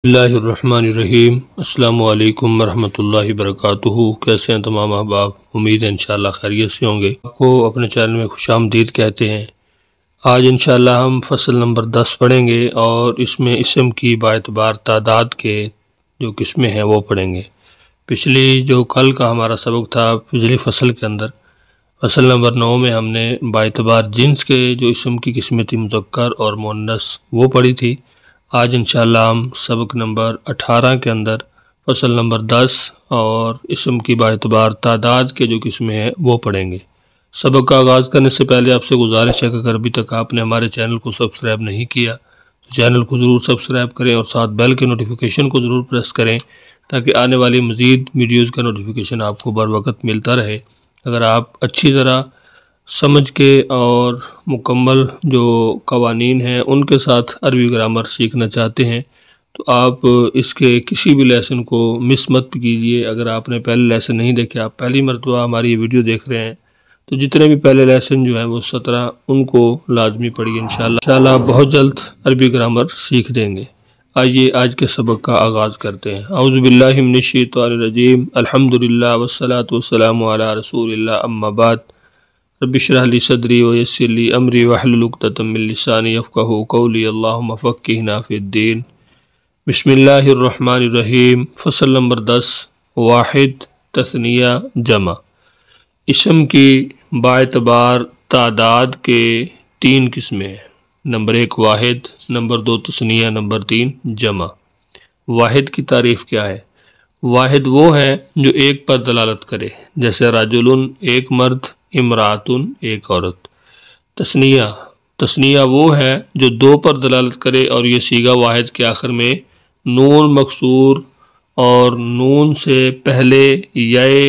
اللہ الرحمن الرحیم۔ السلام علیکم ورحمۃ اللہ وبرکاتہ۔ کیسے ہیں تمام احباب؟ امید ہے انشاءاللہ خیریت سے ہوں گے۔ آپ کو اپنے چینل میں خوش آمدید کہتے ہیں۔ آج انشاءاللہ ہم فصل نمبر 10 پڑھیں گے اور اس میں اسم کی باعتبار تعداد کے جو قسمیں ہیں وہ پڑھیں گے۔ کل کا ہمارا سبق تھا پچھلی فصل کے اندر، فصل نمبر 9 میں ہم نے باعتبار جنس کے جو اسم کی قسمیں تھی مذکر اور مؤنث وہ پڑھی تھی۔ آج انشاءاللہ ہم سبق نمبر 18 کے اندر فصل نمبر 10 اور اسم کی باعتبار تعداد کے جو قسمیں ہیں وہ پڑھیں گے۔ سبق کا آغاز کرنے سے پہلے آپ سے گزارش ہے کہ اگر ابھی تک آپ نے ہمارے چینل کو سبسکرائب نہیں کیا تو چینل کو ضرور سبسکرائب کریں اور ساتھ بیل کے نوٹیفیکیشن کو ضرور پریس کریں تاکہ آنے والی مزید ویڈیوز کا نوٹیفیکیشن آپ کو بر وقت ملتا رہے۔ اگر آپ اچھی طرح سمجھ کے اور مکمل جو قوانین ہیں ان کے ساتھ عربی گرامر سیکھنا چاہتے ہیں تو آپ اس کے کسی بھی لیسن کو مس مت کیجیے۔ اگر آپ نے پہلے لیسن نہیں دیکھے، آپ پہلی مرتبہ ہماری یہ ویڈیو دیکھ رہے ہیں تو جتنے بھی پہلے لیسن جو ہیں وہ 17 ان کو لازمی پڑھیے انشاءاللہ آپ بہت جلد عربی گرامر سیکھ دیں گے۔ آئیے آج کے سبق کا آغاز کرتے ہیں۔ اعوذ باللہ من الشیطان الرجیم، الحمدللہ والصلاة والسلام علی رسول اللہ، اما بعد، رب اشرح لی صدری ویسر لی امری واحلل عقدۃ من لسانی یفقہوا قولی، اللہم فقہنا فی الدین۔ بسم اللہ الرحمن الرحیم۔ فصل نمبر 10، واحد، تثنیہ، جمع۔ اسم کی باعتبار تعداد کے 3 قسمیں ہیں۔ نمبر 1 واحد، نمبر 2 تثنیہ، نمبر 3 جمع۔ واحد کی تعریف کیا ہے؟ واحد وہ ہے جو ایک پر دلالت کرے، جیسے رجل ایک مرد، امراتن ایک عورت۔ تثنیہ وہ ہے جو 2 پر دلالت کرے اور یہ صیغہ واحد کے آخر میں نون مکسور اور نون سے پہلے یائے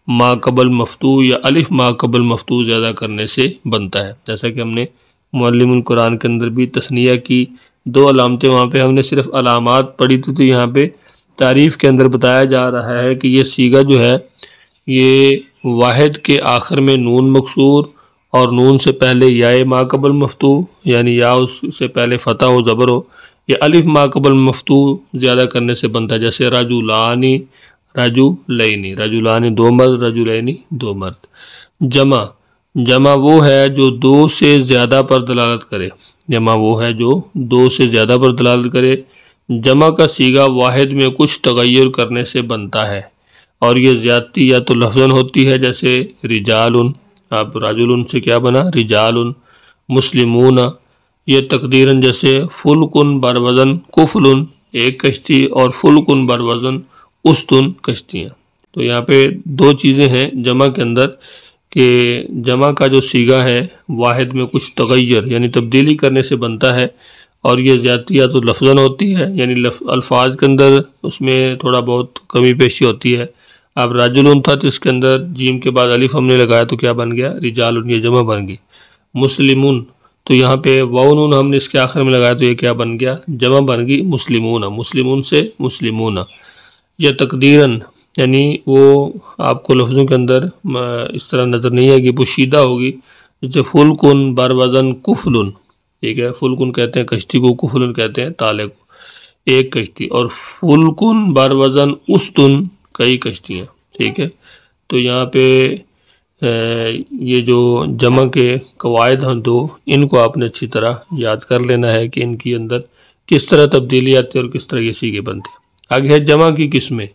ما قبل مفتوح یا الف ما قبل مفتوح زیادہ کرنے سے بنتا ہے۔ جیسا کہ ہم نے معلم القرآن کے اندر بھی تثنیہ کی 2 علامتیں، وہاں پہ ہم نے صرف علامات پڑھی تھی، تو یہاں پہ تعریف کے اندر بتایا جا رہا ہے کہ یہ صیغہ جو ہے یہ واحد کے آخر میں نون مکسور اور نون سے پہلے یائے ما قبل مفتوح یعنی یا اس سے پہلے فتح و زبر ہو یا الف ما قبل مفتوح زیادہ کرنے سے بنتا ہے، جیسے رجلانی، رجلینی، رجلانی 2 مرد، رجلینی 2 مرد۔ جمع وہ ہے جو 2 سے زیادہ پر دلالت کرے، جمع وہ ہے جو 2 سے زیادہ پر دلالت کرے۔ جمع کا صیغہ واحد میں کچھ تغیر کرنے سے بنتا ہے اور یہ زیادتی یا تو لفظاً ہوتی ہے، جیسے رجال، اب رجل سے کیا بنا رجال، مسلمون، یہ تقدیراً جیسے فلکن بر وزن کفل ایک کشتی اور فلکن بر وزن استن کشتیاں۔ تو یہاں پہ 2 چیزیں ہیں جمع کے اندر کہ جمع کا جو صیغہ ہے واحد میں کچھ تغیر یعنی تبدیلی کرنے سے بنتا ہے اور یہ زیادتی یا تو لفظاً ہوتی ہے یعنی الفاظ کے اندر اس میں تھوڑا بہت کمی پیشی ہوتی ہے۔ اب رجل تھا تو اس کے اندر جیم کے بعد الف ہم نے لگایا تو کیا بن گیا رجال، یہ جمع بن گئی۔ مسلمون تو یہاں پہ واؤ ہم نے اس کے آخر میں لگایا تو یہ کیا بن گیا جمع بن گئی مسلمون، مسلمون سے مسلمون۔ یہ تقدیراً یعنی وہ آپ کو لفظوں کے اندر اس طرح نظر نہیں آئے گی، پوشیدہ ہوگی، جیسے فلکن بر وزن کفل، ٹھیک ہے، فلکن کہتے ہیں کشتی کو، کفل کہتے ہیں تالے کو، ایک کشتی، اور فلکن بر وزن استن کئی کشتیاں، ٹھیک ہے۔ تو یہاں پہ یہ جو جمع کے قواعد ہیں 2، ان کو آپ نے اچھی طرح یاد کر لینا ہے کہ ان کی اندر کس طرح تبدیلی آتی ہے اور کس طرح یہ صیغے بنتے ہیں۔ آگے ہے جمع کی قسمیں۔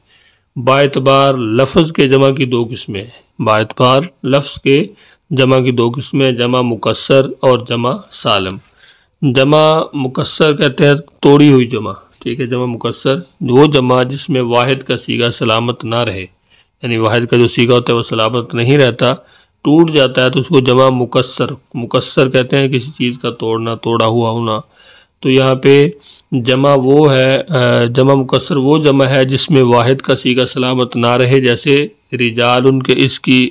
باعتبار لفظ کے جمع کی 2 قسمیں ہیں۔ باعتبار لفظ کے جمع کی 2 قسمیں، جمع مکسر اور جمع سالم۔ جمع مکسر کہتے ہیں توڑی ہوئی جمع، ٹھیک ہے، جمع مکسر وہ جمع جس میں واحد کا صیغہ سلامت نہ رہے، یعنی واحد کا جو صیغہ ہوتا ہے وہ سلامت نہیں رہتا، ٹوٹ جاتا ہے تو اس کو جمع مکسر کہتے ہیں، کسی چیز کا توڑنا، توڑا ہوا ہونا۔ تو یہاں پہ جمع وہ ہے، جمع مکسر وہ جمع ہے جس میں واحد کا صیغہ سلامت نہ رہے، جیسے رجال کے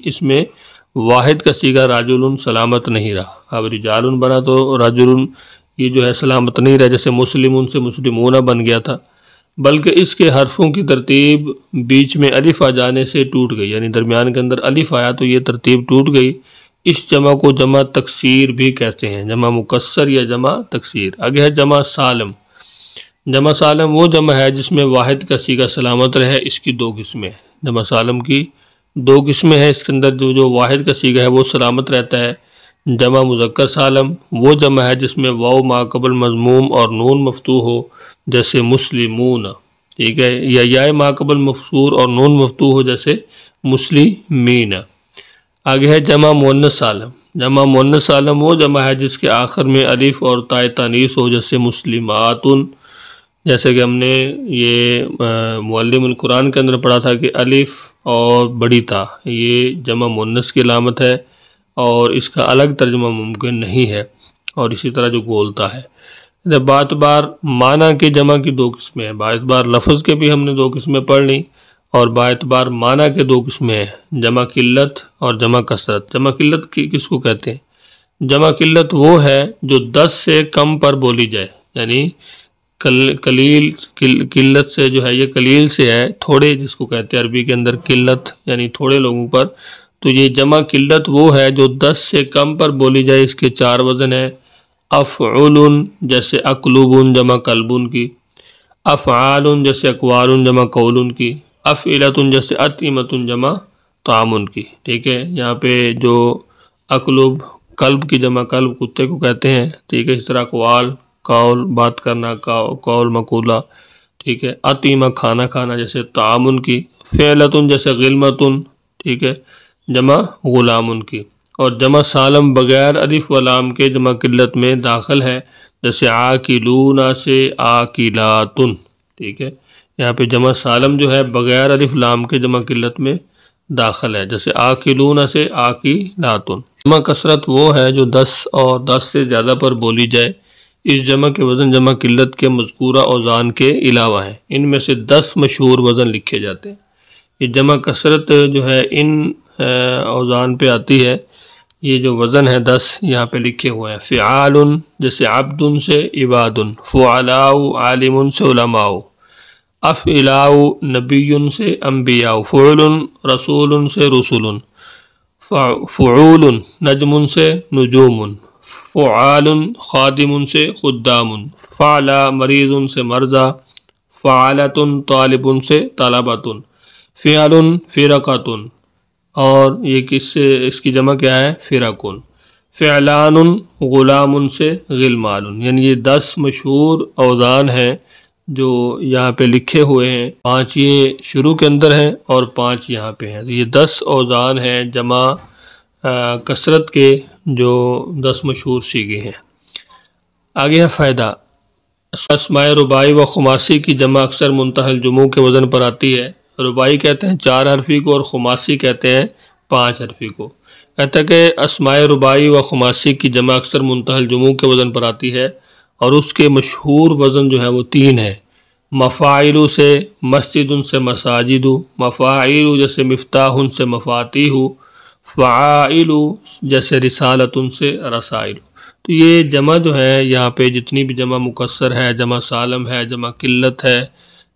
اس میں واحد کا صیغہ رجل سلامت نہیں رہا، اب رجال بنا تو رجل یہ جو ہے سلامت نہیں رہا، جیسے مسلمون سے مسلمون بن گیا تھا، بلکہ اس کے حرفوں کی ترتیب بیچ میں الف آ جانے سے ٹوٹ گئی، یعنی درمیان کے اندر الف آیا تو یہ ترتیب ٹوٹ گئی۔ اس جمع کو جمع تکسیر بھی کہتے ہیں، جمع مکسر یا جمع تکسیر۔ آگے ہے جمع سالم۔ جمع سالم وہ جمع ہے جس میں واحد کا صیغہ سلامت رہے، اس کی دو قسمیں ہیں۔ جمع سالم کی دو قسمیں ہیں، اس کے اندر جو واحد کا صیغہ ہے وہ سلامت رہتا ہے۔ جمع مذکر سالم وہ جمع ہے جس میں واو ما قبل مضموم اور نون مفتوح ہو، جیسے مسلمون، ٹھیک ہے، یا یا ما قبل مکسور اور نون مفتوح ہو، جیسے مسلمین۔ آگے ہے جمع مؤنث سالم۔ جمع مؤنث سالم وہ جمع ہے جس کے آخر میں الف اور تائے تانیث ہو، جیسے مسلماتن، جیسے کہ ہم نے یہ معلم القرآن کے اندر پڑھا تھا کہ الف اور بڑی تا یہ جمع مؤنث کی علامت ہے اور اس کا الگ ترجمہ ممکن نہیں ہے، اور اسی طرح جو گولتا ہے۔ بات بار معنی کے جمع کی دو قسمیں ہیں، بات بار لفظ کے بھی ہم نے دو قسمیں پڑھ لیں، اور بات بار معنی کے دو قسمیں ہیں، جمع قلت اور جمع کثرت۔ جمع قلت کی کس کو کہتے ہیں؟ جمع قلت وہ ہے جو 10 سے کم پر بولی جائے، یعنی قلیل، قلت سے جو ہے یہ قلیل سے ہے، تھوڑے جس کو کہتے ہیں عربی کے اندر قلت، یعنی تھوڑے لوگوں پر، تو یہ جمع قلت وہ ہے جو 10 سے کم پر بولی جائے۔ اس کے 4 وزن ہیں، افعل جیسے اقلوب جمع قلبن کی، افعال جیسے اقوال جمع قول کی، افعلۃ جیسے اطعمۃ جمع طعام کی، ٹھیک ہے۔ یہاں پہ جو اقلوب قلب کی جمع قلب کتے کو کہتے ہیں، ٹھیک ہے۔ اس طرح اقوال قول بات کرنا، قول مقولہ، ٹھیک ہے۔ اطعمہ کھانا کھانا جیسے طعام کی، فعلۃ جیسے غلمۃ، ٹھیک ہے، جمع غلام کی۔ اور جمع سالم بغیر الف و لام کے جمع قلت میں داخل ہے، جیسے عاقلون سے عاقلاتن، ٹھیک ہے۔ یہاں پہ جمع سالم جو ہے بغیر الف لام کے جمع قلت میں داخل ہے، جیسے عاقلون سے عاقلاتن۔ جمع کثرت وہ ہے جو 10 اور 10 سے زیادہ پر بولی جائے۔ اس جمع کے وزن جمع قلت کے مذکورہ اوزان کے علاوہ ہیں، ان میں سے 10 مشہور وزن لکھے جاتے ہیں۔ یہ جمع کثرت جو ہے ان اوزان پہ آتی ہے، یہ جو وزن ہے 10 یہاں پہ لکھے ہوئے ہیں۔ فعال جیسے عبد سے عباد، فعلاء عالم سے علماء، افعلاء نبی سے انبیاء، فعل رسول سے رسول، فعول نجم سے نجوم، فعال خادم سے خدام، فعلا مریض سے مرضى، فعالۃ طالب سے طلبۃ، فعل فرقۃ، اور یہ کس سے اس کی جمع کیا ہے؟ فرقن، فعلان غلام سے غلمان۔ یعنی یہ 10 مشہور اوزان ہیں جو یہاں پہ لکھے ہوئے ہیں، 5 یہ شروع کے اندر ہیں اور 5 یہاں پہ ہیں۔ یہ 10 اوزان ہیں جمع کثرت کے جو 10 مشہور صیغے ہیں۔ آگے ہے فائدہ۔ اسماء رباعی و خماسی کی جمع اکثر منتہی الجموع کے وزن پر آتی ہے۔ رباعی کہتے ہیں 4 حرفی کو اور خماسی کہتے ہیں 5 حرفی کو۔ کہتا ہے کہ اسماء رباعی و خماسی کی جمع اکثر منتہی الجموع کے وزن پر آتی ہے، اور اس کے مشہور وزن جو ہے وہ 3 ہے۔ مفاعل سے مسجد سے مساجد، مفاعل جیسے مفتاح سے مفاتیح، فعائل جیسے رسالۃ سے رسائل۔ تو یہ جمع جو ہے یہاں پہ جتنی بھی جمع مکسر ہے، جمع سالم ہے، جمع قلت ہے،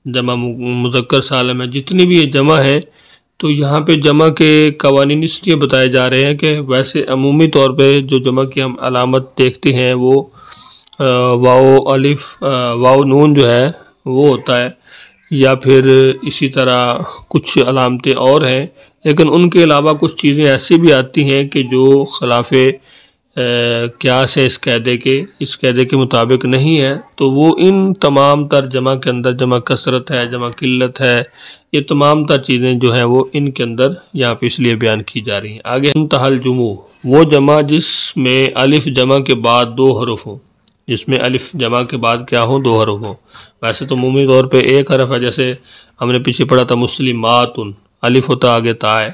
جمع مذکر سالم ہے، جتنی بھی یہ جمع ہے، تو یہاں پہ جمع کے قوانین اس لیے بتائے جا رہے ہیں کہ ویسے عمومی طور پہ جو جمع کی ہم علامت دیکھتے ہیں وہ واو الف واو نون جو ہے وہ ہوتا ہے، یا پھر اسی طرح کچھ علامتیں اور ہیں، لیکن ان کے علاوہ کچھ چیزیں ایسی بھی آتی ہیں کہ جو خلاف قیاس ہے اس قاعدے کے مطابق نہیں ہے، تو وہ ان تمام تر جمع کے اندر جمع کثرت ہے، جمع قلت ہے، یہ تمام تر چیزیں جو ہیں وہ ان کے اندر یہاں پہ اس لیے بیان کی جا رہی ہیں۔ آگے منتہی الجموع وہ جمع جس میں الف جمع کے بعد 2 حرف ہوں، جس میں الف جمع کے بعد کیا ہوں؟ 2 حرف ہوں۔ ویسے تو عمومی طور پہ 1 حرف ہے، جیسے ہم نے پیچھے پڑھا تھا مسلمات، الف ہوتا آگے تا ہے۔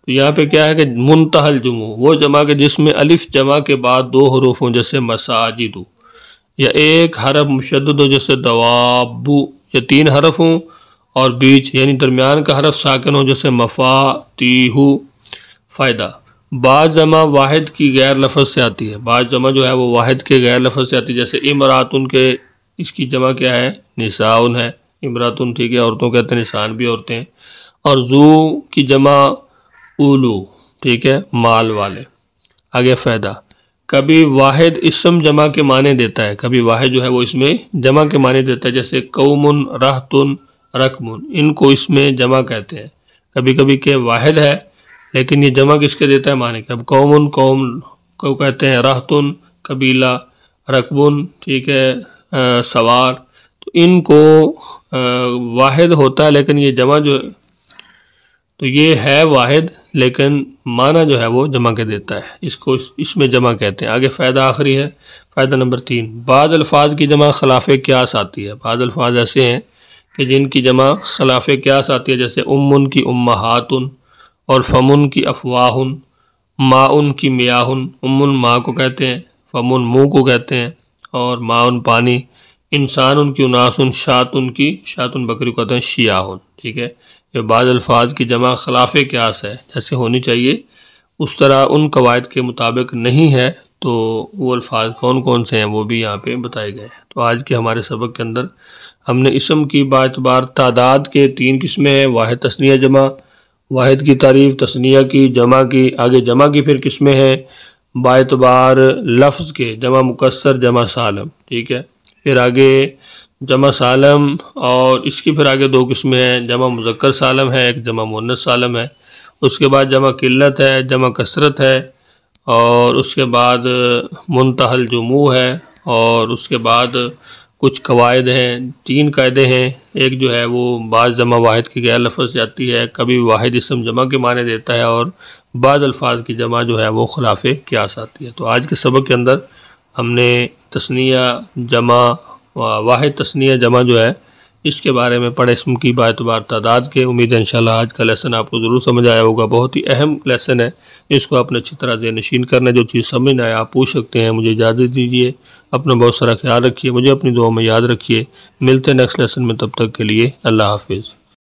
تو یہاں پہ کیا ہے کہ منتہی الجموع وہ جمع کے جس میں الف جمع کے بعد 2 حروف ہوں، جیسے مساجد، یا 1 حرف مشدد ہو جیسے دواب، یا 3 حرف ہوں اور بیچ یعنی درمیان کا حرف ساکن ہو جیسے مفاتیح۔ فائدہ، بعض جمع واحد کی غیر لفظ سے آتی ہے، بعض جمع جو ہے وہ واحد کے غیر لفظ سے آتی ہے، جیسے امراتن کے اس کی جمع کیا ہے؟ نساؤن ہے، امراتن، ٹھیک ہے، عورتوں کہتے ہیں، نسان بھی عورتیں، اور ذو کی جمع اولو، ٹھیک ہے، مال والے۔ آگے فائدہ، کبھی واحد اسم جمع کے معنی دیتا ہے، کبھی واحد جو ہے وہ اس میں جمع کے معنی دیتا ہے، جیسے قوم، رہتن، رقم، ان کو اس میں جمع کہتے ہیں۔ کبھی کبھی کہ واحد ہے لیکن یہ جمع کس کے دیتا ہے معنی کے، اب قوم کو کہتے ہیں رہتن قبیلہ، رقم ٹھیک ہے سوار، تو ان کو واحد ہوتا ہے لیکن یہ جمع جو تو یہ ہے واحد لیکن معنی جو ہے وہ جمع کے دیتا ہے، اس میں جمع کہتے ہیں۔ آگے فائدہ آخری ہے، فائدہ نمبر 3، بعض الفاظ کی جمع خلاف قیاس آتی ہے۔ بعض الفاظ ایسے ہیں کہ جن کی جمع خلاف قیاس آتی ہے، جیسے امن کی امہاتن اور فمن کی افواہن، ماؤن کی میاہن، امن ماں کو کہتے ہیں، فمن منہ کو کہتے ہیں، اور ماؤن پانی، انسان کی اناسن، شاتن کی شاتن بکری کو کہتے ہیں شیاہن، ٹھیک ہے۔ یہ بعض الفاظ کی جمع خلاف قیاس ہے، جیسے ہونی چاہیے اس طرح ان قواعد کے مطابق نہیں ہے، تو وہ الفاظ کون کون سے ہیں وہ بھی یہاں پہ بتائے گئے ہیں۔ تو آج کے ہمارے سبق کے اندر ہم نے اسم کی باعتبار تعداد کے 3 قسمیں ہیں، واحد، تثنیہ، جمع، واحد کی تعریف، تثنیہ کی، جمع کی، آگے جمع کی پھر قسمیں ہیں باعتبار لفظ کے، جمع مکسر، جمع سالم، ٹھیک ہے۔ پھر آگے جمع سالم اور اس کی پھر آگے 2 قسمیں ہیں، جمع مذکر سالم ہے، ایک جمع مؤنث سالم ہے۔ اس کے بعد جمع قلت ہے، جمع کثرت ہے، اور اس کے بعد منتہی الجموع ہے، اور اس کے بعد کچھ قواعد ہیں، 3 قاعدے ہیں۔ ایک جو ہے وہ بعض جمع واحد کی غیر لفظ جاتی ہے، کبھی واحد اسم جمع کے معنی دیتا ہے، اور بعض الفاظ کی جمع جو ہے وہ خلاف قیاس آتی ہے۔ تو آج کے سبق کے اندر ہم نے تثنیہ، جمع، واحد، تثنیہ، جمع جو ہے اس کے بارے میں پڑھا، اسم کی باعتبار تعداد کے۔ امید ہے انشاءاللہ آج کا لیسن آپ کو ضرور سمجھ آیا ہوگا، بہت ہی اہم لیسن ہے، اس کو آپ نے اچھی طرح ذہن نشین کرنا ہے۔ جو چیز سمجھ نہ آئے آپ پوچھ سکتے ہیں، مجھے اجازت دیجیے، اپنا بہت سارا خیال رکھیے، مجھے اپنی دعاؤں میں یاد رکھیے۔ ملتے ہیں نیکسٹ لیسن میں، تب تک کے لیے اللہ حافظ۔